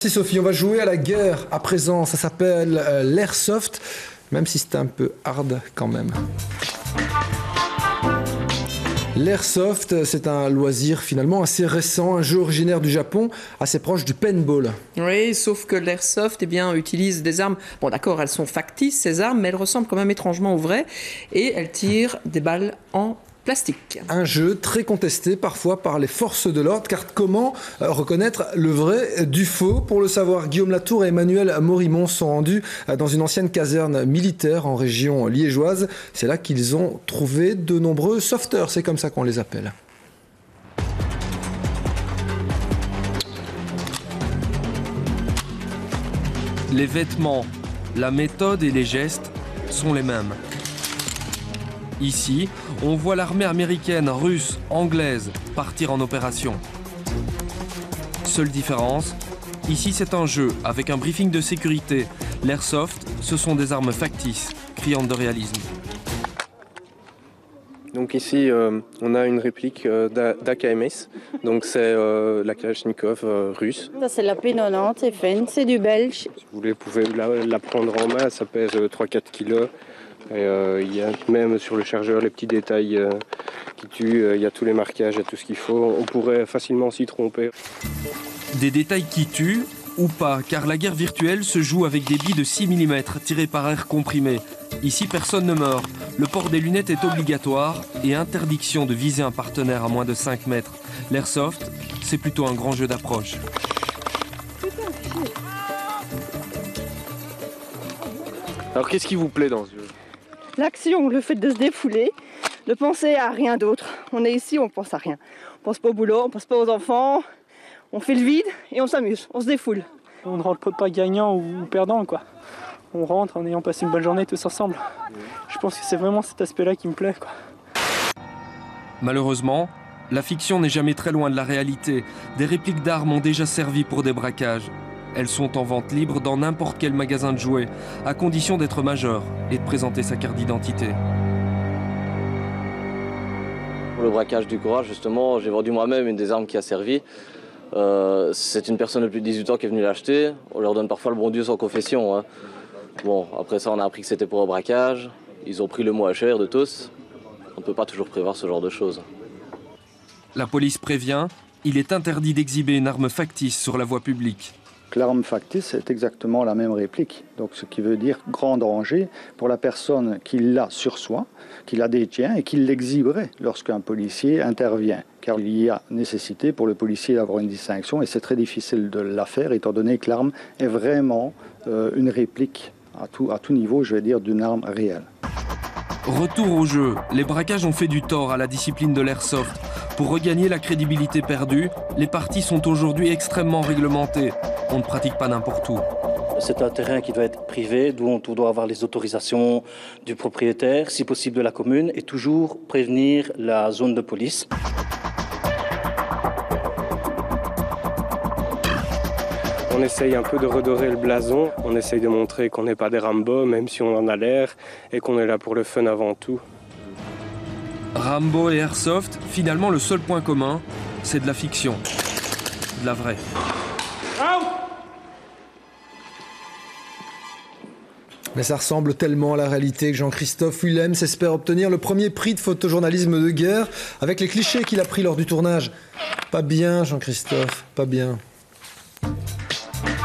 Merci Sophie, on va jouer à la guerre à présent, ça s'appelle l'airsoft, même si c'est un peu hard quand même. L'airsoft, c'est un loisir finalement assez récent, un jeu originaire du Japon, assez proche du paintball. Oui, sauf que l'airsoft utilise des armes, bon d'accord, elles sont factices ces armes, mais elles ressemblent quand même étrangement aux vraies, et elles tirent des balles en plastique. Un jeu très contesté parfois par les forces de l'ordre, car comment reconnaître le vrai du faux? Pour le savoir, Guillaume Latour et Emmanuel Morimont sont rendus dans une ancienne caserne militaire en région liégeoise. C'est là qu'ils ont trouvé de nombreux softers, c'est comme ça qu'on les appelle. Les vêtements, la méthode et les gestes sont les mêmes. Ici, on voit l'armée américaine, russe, anglaise partir en opération. Seule différence, ici c'est un jeu avec un briefing de sécurité. L'airsoft, ce sont des armes factices, criantes de réalisme. Donc ici, on a une réplique d'AKMS, donc c'est la Kalachnikov russe. Ça c'est la P90 FN, c'est du belge. Si vous pouvez la prendre en main, ça pèse 3-4 kg. Et il y a même sur le chargeur les petits détails qui tuent, il y a tous les marquages, il y a tout ce qu'il faut. On pourrait facilement s'y tromper. Des détails qui tuent ou pas, car la guerre virtuelle se joue avec des billes de 6 mm tirées par air comprimé. Ici, personne ne meurt. Le port des lunettes est obligatoire et interdiction de viser un partenaire à moins de 5 mètres. L'airsoft, c'est plutôt un grand jeu d'approche. Alors qu'est-ce qui vous plaît dans ce jeu? L'action, le fait de se défouler, de penser à rien d'autre. On est ici, on pense à rien. On pense pas au boulot, on pense pas aux enfants. On fait le vide et on s'amuse, on se défoule. On ne rentre pas gagnant ou perdant, quoi. On rentre en ayant passé une bonne journée tous ensemble. Je pense que c'est vraiment cet aspect-là qui me plaît, quoi. Malheureusement, la fiction n'est jamais très loin de la réalité. Des répliques d'armes ont déjà servi pour des braquages. Elles sont en vente libre dans n'importe quel magasin de jouets, à condition d'être majeur et de présenter sa carte d'identité. Pour le braquage du courage, justement, j'ai vendu moi-même une des armes qui a servi. C'est une personne de plus de 18 ans qui est venue l'acheter. On leur donne parfois le bon Dieu sans confession, hein. Bon, après ça, on a appris que c'était pour un braquage. Ils ont pris le mot à cher de tous. On ne peut pas toujours prévoir ce genre de choses. La police prévient, il est interdit d'exhiber une arme factice sur la voie publique. L'arme factice, c'est exactement la même réplique. Donc, ce qui veut dire grand danger pour la personne qui l'a sur soi, qui la détient et qui l'exhiberait lorsqu'un policier intervient. Car il y a nécessité pour le policier d'avoir une distinction et c'est très difficile de la faire étant donné que l'arme est vraiment une réplique à tout niveau, je vais dire, d'une arme réelle. Retour au jeu. Les braquages ont fait du tort à la discipline de l'airsoft. Pour regagner la crédibilité perdue, les parties sont aujourd'hui extrêmement réglementées. On ne pratique pas n'importe où. C'est un terrain qui doit être privé, d'où on doit avoir les autorisations du propriétaire, si possible de la commune, et toujours prévenir la zone de police. On essaye un peu de redorer le blason, on essaye de montrer qu'on n'est pas des Rambo, même si on en a l'air, et qu'on est là pour le fun avant tout. Rambo et Airsoft, finalement le seul point commun, c'est de la fiction. De la vraie. Mais ça ressemble tellement à la réalité que Jean-Christophe Willems espère obtenir le premier prix de photojournalisme de guerre avec les clichés qu'il a pris lors du tournage. Pas bien, Jean-Christophe, pas bien.